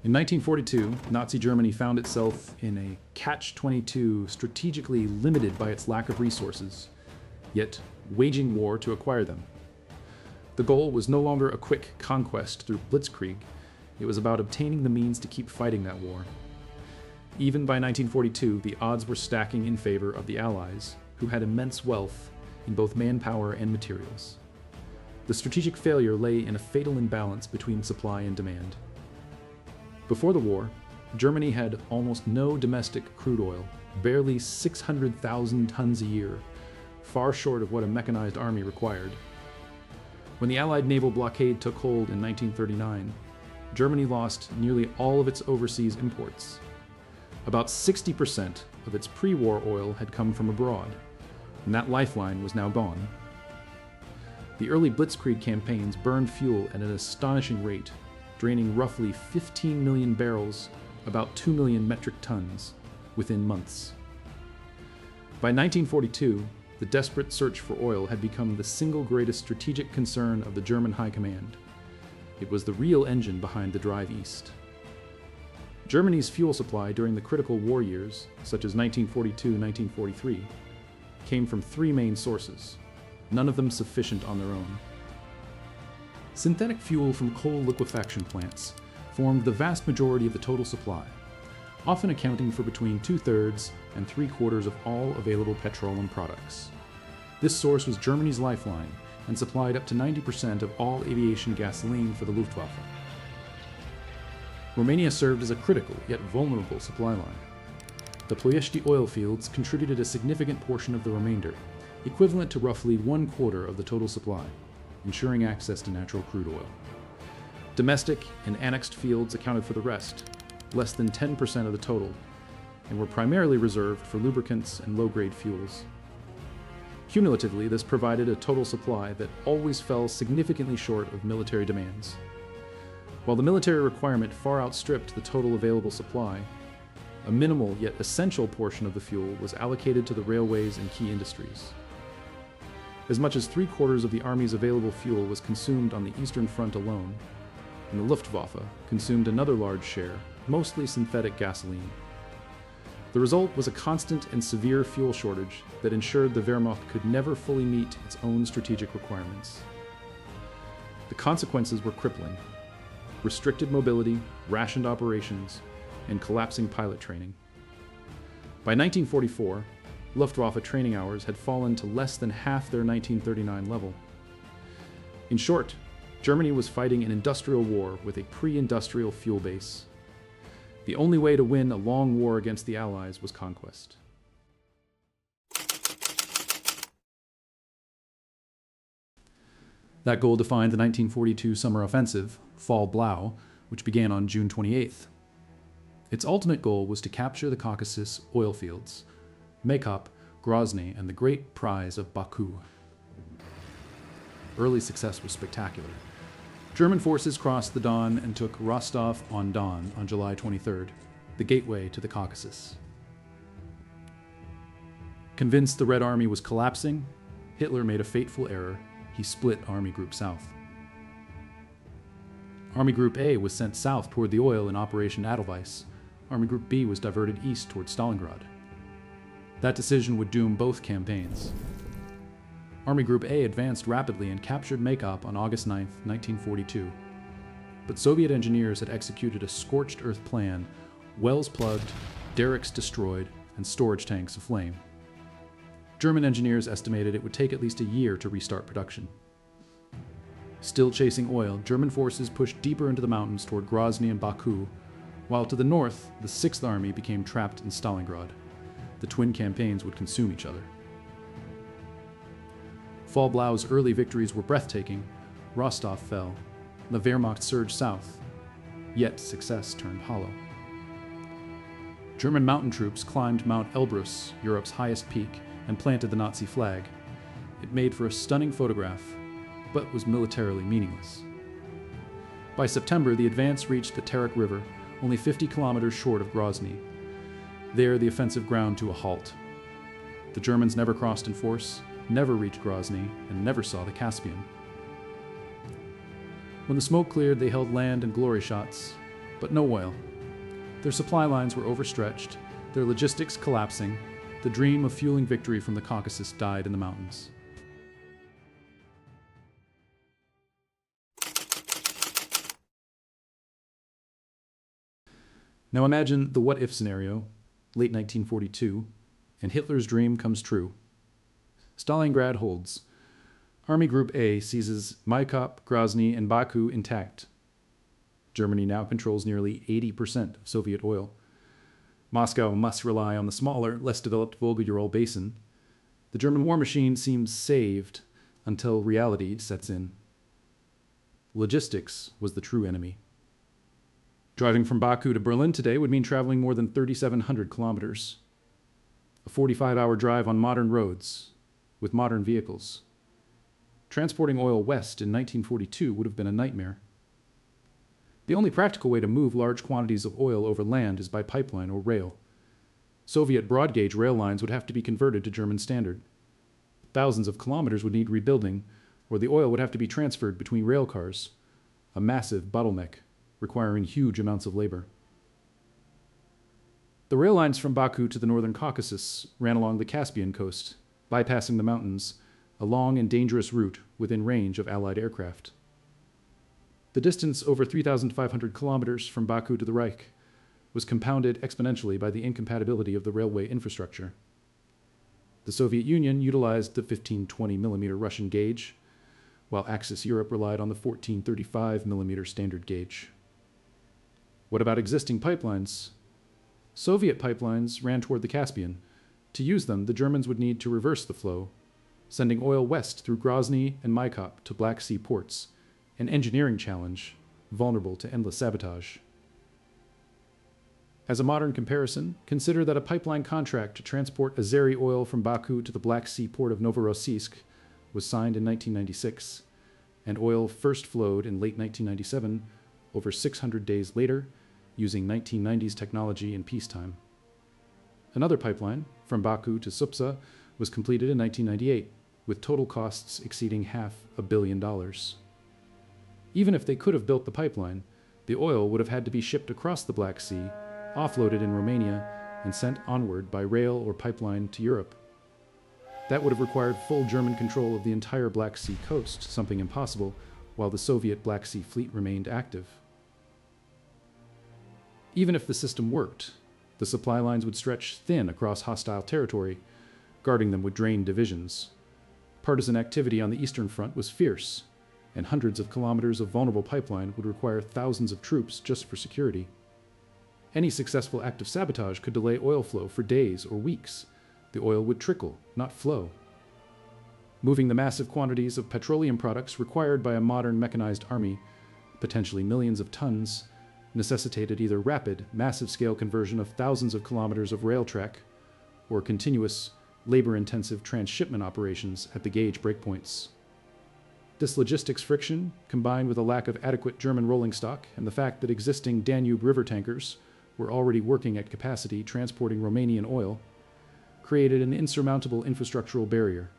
In 1942, Nazi Germany found itself in a catch-22, strategically limited by its lack of resources, yet waging war to acquire them. The goal was no longer a quick conquest through blitzkrieg, it was about obtaining the means to keep fighting that war. Even by 1942, the odds were stacking in favor of the Allies, who had immense wealth in both manpower and materials. The strategic failure lay in a fatal imbalance between supply and demand. Before the war, Germany had almost no domestic crude oil, barely 600,000 tons a year, far short of what a mechanized army required. When the Allied naval blockade took hold in 1939, Germany lost nearly all of its overseas imports. About 60% of its pre-war oil had come from abroad, and that lifeline was now gone. The early blitzkrieg campaigns burned fuel at an astonishing rate, draining roughly 15 million barrels, about 2 million metric tons, within months. By 1942, the desperate search for oil had become the single greatest strategic concern of the German High Command. It was the real engine behind the drive east. Germany's fuel supply during the critical war years, such as 1942-1943, came from three main sources, none of them sufficient on their own. Synthetic fuel from coal liquefaction plants formed the vast majority of the total supply, often accounting for between 2/3 and 3/4 of all available petroleum products. This source was Germany's lifeline and supplied up to 90% of all aviation gasoline for the Luftwaffe. Romania served as a critical yet vulnerable supply line. The Ploiești oil fields contributed a significant portion of the remainder, equivalent to roughly 1/4 of the total supply, ensuring access to natural crude oil. Domestic and annexed fields accounted for the rest, less than 10% of the total, and were primarily reserved for lubricants and low-grade fuels. Cumulatively, this provided a total supply that always fell significantly short of military demands. While the military requirement far outstripped the total available supply, a minimal yet essential portion of the fuel was allocated to the railways and key industries. As much as 3/4 of the Army's available fuel was consumed on the Eastern Front alone, and the Luftwaffe consumed another large share, mostly synthetic gasoline. The result was a constant and severe fuel shortage that ensured the Wehrmacht could never fully meet its own strategic requirements. The consequences were crippling: restricted mobility, rationed operations, and collapsing pilot training. By 1944, Luftwaffe training hours had fallen to less than half their 1939 level. In short, Germany was fighting an industrial war with a pre-industrial fuel base. The only way to win a long war against the Allies was conquest. That goal defined the 1942 summer offensive, FallBlau, which began on June 28th. Its ultimate goal was to capture the Caucasus oil fields, Maykup, Grozny, and the great prize of Baku. Early success was spectacular. German forces crossed the Don and took Rostov-on-Don on July 23rd, the gateway to the Caucasus. Convinced the Red Army was collapsing, Hitler made a fateful error. He split Army Group South. Army Group A was sent south toward the oil in Operation Edelweiss. Army Group B was diverted east toward Stalingrad. That decision would doom both campaigns. Army Group A advanced rapidly and captured Maykup on August 9, 1942. But Soviet engineers had executed a scorched earth plan, wells plugged, derricks destroyed, and storage tanks aflame. German engineers estimated it would take at least a year to restart production. Still chasing oil, German forces pushed deeper into the mountains toward Grozny and Baku, while to the north, the 6th Army became trapped in Stalingrad. The twin campaigns would consume each other. FallBlau's early victories were breathtaking. Rostov fell. The Wehrmacht surged south. Yet success turned hollow. German mountain troops climbed Mount Elbrus, Europe's highest peak, and planted the Nazi flag. It made for a stunning photograph, but was militarily meaningless. By September, the advance reached the Terek River, only 50 kilometers short of Grozny. There, the offensive ground to a halt. The Germans never crossed in force, never reached Grozny, and never saw the Caspian. When the smoke cleared, they held land and glory shots, but no oil. Their supply lines were overstretched, their logistics collapsing. The dream of fueling victory from the Caucasus died in the mountains. Now imagine the what-if scenario, late 1942, and Hitler's dream comes true. Stalingrad holds. Army Group A seizes Maikop, Grozny, and Baku intact. Germany now controls nearly 80% of Soviet oil. Moscow must rely on the smaller, less developed Volga-Ural basin. The German war machine seems saved until reality sets in. Logistics was the true enemy. Driving from Baku to Berlin today would mean traveling more than 3,700 kilometers. A 45-hour drive on modern roads, with modern vehicles. Transporting oil west in 1942 would have been a nightmare. The only practical way to move large quantities of oil over land is by pipeline or rail. Soviet broad-gauge rail lines would have to be converted to German standard. Thousands of kilometers would need rebuilding, or the oil would have to be transferred between rail cars, a massive bottleneck requiring huge amounts of labor. The rail lines from Baku to the northern Caucasus ran along the Caspian coast, bypassing the mountains, a long and dangerous route within range of Allied aircraft. The distance over 3,500 kilometers from Baku to the Reich was compounded exponentially by the incompatibility of the railway infrastructure. The Soviet Union utilized the 15-20mm Russian gauge, while Axis Europe relied on the 14-35mm standard gauge. What about existing pipelines? Soviet pipelines ran toward the Caspian. To use them, the Germans would need to reverse the flow, sending oil west through Grozny and Maikop to Black Sea ports, an engineering challenge vulnerable to endless sabotage. As a modern comparison, consider that a pipeline contract to transport Azeri oil from Baku to the Black Sea port of Novorossiysk was signed in 1996, and oil first flowed in late 1997, over 600 days later, using 1990s technology in peacetime. Another pipeline, from Baku to Supsa, was completed in 1998, with total costs exceeding $500 million. Even if they could have built the pipeline, the oil would have had to be shipped across the Black Sea, offloaded in Romania, and sent onward by rail or pipeline to Europe. That would have required full German control of the entire Black Sea coast, something impossible, while the Soviet Black Sea fleet remained active. Even if the system worked, the supply lines would stretch thin across hostile territory, guarding them would drain divisions. Partisan activity on the Eastern Front was fierce, and hundreds of kilometers of vulnerable pipeline would require thousands of troops just for security. Any successful act of sabotage could delay oil flow for days or weeks. The oil would trickle, not flow. Moving the massive quantities of petroleum products required by a modern mechanized army, potentially millions of tons, necessitated either rapid, massive-scale conversion of thousands of kilometers of rail track, or continuous, labor-intensive transshipment operations at the gauge breakpoints. This logistics friction, combined with a lack of adequate German rolling stock and the fact that existing Danube river tankers were already working at capacity transporting Romanian oil, created an insurmountable infrastructural barrier.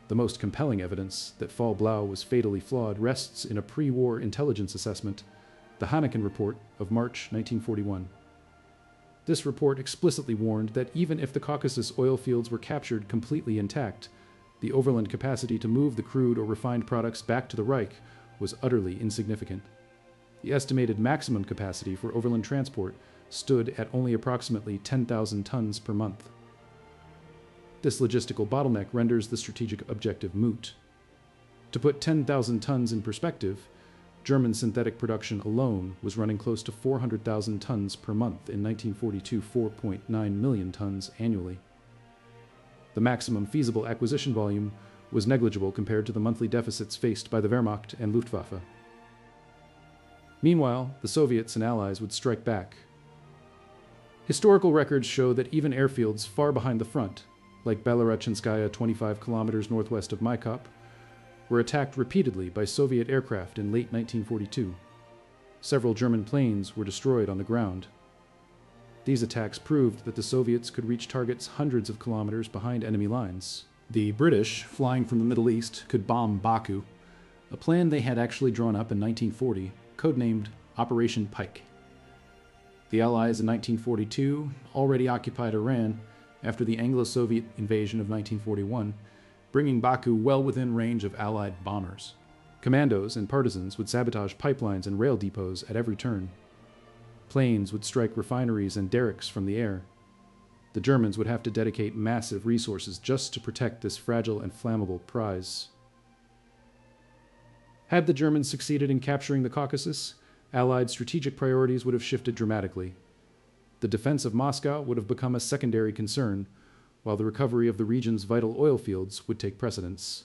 The most compelling evidence that FallBlau was fatally flawed rests in a pre-war intelligence assessment, the Hanneken Report of March 1941. This report explicitly warned that even if the Caucasus oil fields were captured completely intact, the overland capacity to move the crude or refined products back to the Reich was utterly insignificant. The estimated maximum capacity for overland transport stood at only approximately 10,000 tons per month. This logistical bottleneck renders the strategic objective moot. To put 10,000 tons in perspective, German synthetic production alone was running close to 400,000 tons per month in 1942, 4.9 million tons annually. The maximum feasible acquisition volume was negligible compared to the monthly deficits faced by the Wehrmacht and Luftwaffe. Meanwhile, the Soviets and Allies would strike back. Historical records show that even airfields far behind the front, like Belorachinskaya 25 kilometers northwest of Maikop, were attacked repeatedly by Soviet aircraft in late 1942. Several German planes were destroyed on the ground. These attacks proved that the Soviets could reach targets hundreds of kilometers behind enemy lines. The British, flying from the Middle East, could bomb Baku, a plan they had actually drawn up in 1940, codenamed Operation Pike. The Allies in 1942 already occupied Iran after the Anglo-Soviet invasion of 1941, bringing Baku well within range of Allied bombers. Commandos and partisans would sabotage pipelines and rail depots at every turn. Planes would strike refineries and derricks from the air. The Germans would have to dedicate massive resources just to protect this fragile and flammable prize. Had the Germans succeeded in capturing the Caucasus, Allied strategic priorities would have shifted dramatically. The defense of Moscow would have become a secondary concern, while the recovery of the region's vital oil fields would take precedence.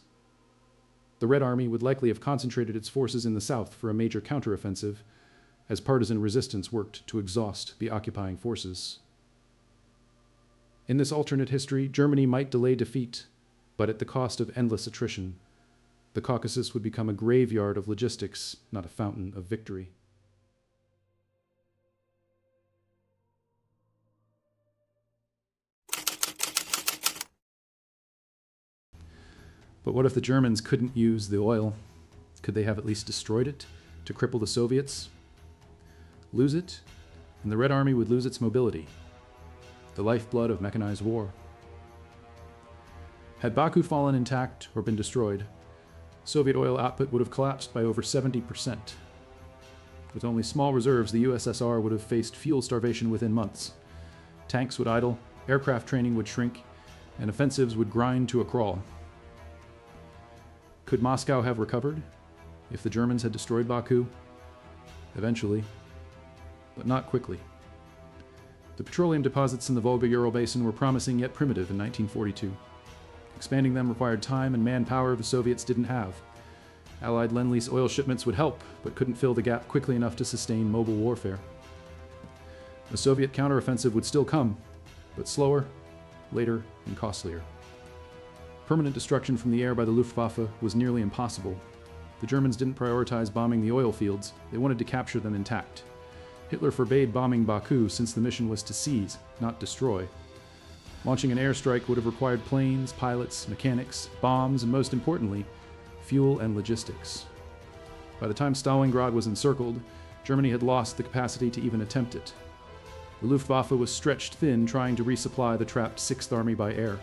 The Red Army would likely have concentrated its forces in the south for a major counteroffensive, as partisan resistance worked to exhaust the occupying forces. In this alternate history, Germany might delay defeat, but at the cost of endless attrition. The Caucasus would become a graveyard of logistics, not a fountain of victory. But what if the Germans couldn't use the oil? Could they have at least destroyed it to cripple the Soviets? Lose it, and the Red Army would lose its mobility, the lifeblood of mechanized war. Had Baku fallen intact or been destroyed, Soviet oil output would have collapsed by over 70%. With only small reserves, the USSR would have faced fuel starvation within months. Tanks would idle, aircraft training would shrink, and offensives would grind to a crawl. Could Moscow have recovered if the Germans had destroyed Baku? Eventually, but not quickly. The petroleum deposits in the Volga-Ural basin were promising yet primitive in 1942. Expanding them required time and manpower the Soviets didn't have. Allied Lend-Lease oil shipments would help, but couldn't fill the gap quickly enough to sustain mobile warfare. A Soviet counteroffensive would still come, but slower, later, and costlier. Permanent destruction from the air by the Luftwaffe was nearly impossible. The Germans didn't prioritize bombing the oil fields, they wanted to capture them intact. Hitler forbade bombing Baku since the mission was to seize, not destroy. Launching an airstrike would have required planes, pilots, mechanics, bombs, and most importantly, fuel and logistics. By the time Stalingrad was encircled, Germany had lost the capacity to even attempt it. The Luftwaffe was stretched thin trying to resupply the trapped 6th Army by air.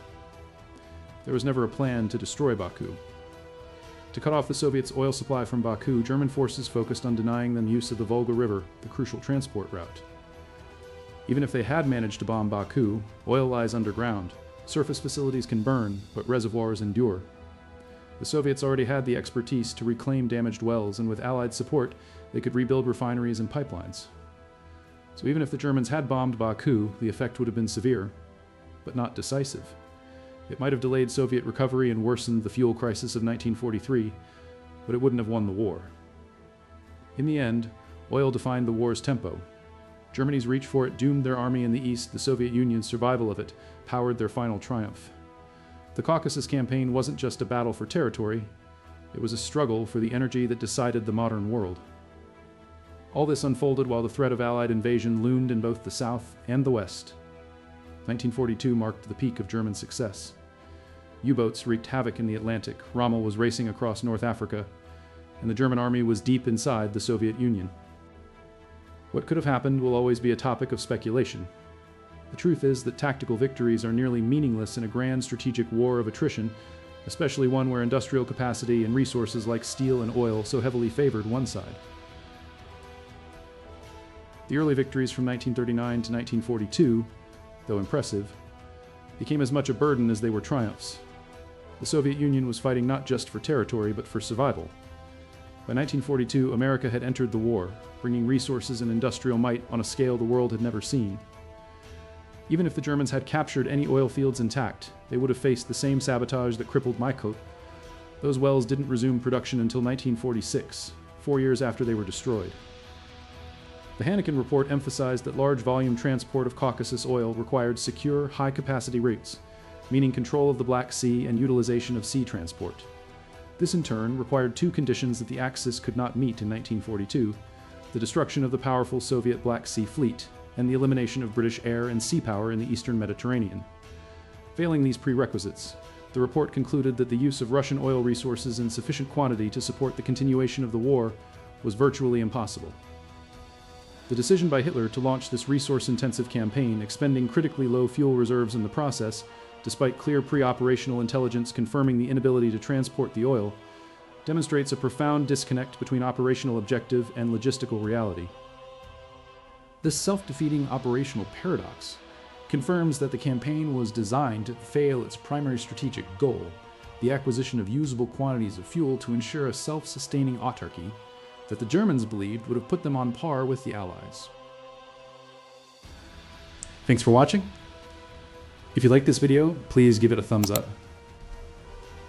There was never a plan to destroy Baku. To cut off the Soviets' oil supply from Baku, German forces focused on denying them use of the Volga River, the crucial transport route. Even if they had managed to bomb Baku, oil lies underground. Surface facilities can burn, but reservoirs endure. The Soviets already had the expertise to reclaim damaged wells, and with Allied support, they could rebuild refineries and pipelines. So even if the Germans had bombed Baku, the effect would have been severe, but not decisive. It might have delayed Soviet recovery and worsened the fuel crisis of 1943, but it wouldn't have won the war. In the end, oil defined the war's tempo. Germany's reach for it doomed their army in the east, the Soviet Union's survival of it powered their final triumph. The Caucasus campaign wasn't just a battle for territory, it was a struggle for the energy that decided the modern world. All this unfolded while the threat of Allied invasion loomed in both the south and the west. 1942 marked the peak of German success. U-boats wreaked havoc in the Atlantic, Rommel was racing across North Africa, and the German army was deep inside the Soviet Union. What could have happened will always be a topic of speculation. The truth is that tactical victories are nearly meaningless in a grand strategic war of attrition, especially one where industrial capacity and resources like steel and oil so heavily favored one side. The early victories from 1939 to 1942, though impressive, became as much a burden as they were triumphs. The Soviet Union was fighting not just for territory, but for survival. By 1942, America had entered the war, bringing resources and industrial might on a scale the world had never seen. Even if the Germans had captured any oil fields intact, they would have faced the same sabotage that crippled Maikop. Those wells didn't resume production until 1946, 4 years after they were destroyed. The Hannikin report emphasized that large volume transport of Caucasus oil required secure, high-capacity routes, meaning control of the Black Sea and utilization of sea transport. This in turn required two conditions that the Axis could not meet in 1942, the destruction of the powerful Soviet Black Sea Fleet and the elimination of British air and sea power in the eastern Mediterranean. Failing these prerequisites, the report concluded that the use of Russian oil resources in sufficient quantity to support the continuation of the war was virtually impossible. The decision by Hitler to launch this resource-intensive campaign, expending critically low fuel reserves in the process, despite clear pre-operational intelligence confirming the inability to transport the oil, demonstrates a profound disconnect between operational objective and logistical reality. This self-defeating operational paradox confirms that the campaign was designed to fail its primary strategic goal, the acquisition of usable quantities of fuel to ensure a self-sustaining autarky that the Germans believed would have put them on par with the Allies. Thanks for watching. If you like this video, please give it a thumbs up.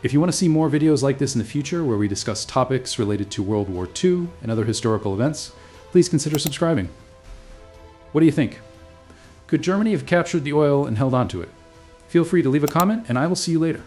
If you want to see more videos like this in the future where we discuss topics related to World War II and other historical events, please consider subscribing. What do you think? Could Germany have captured the oil and held onto it? Feel free to leave a comment, and I will see you later.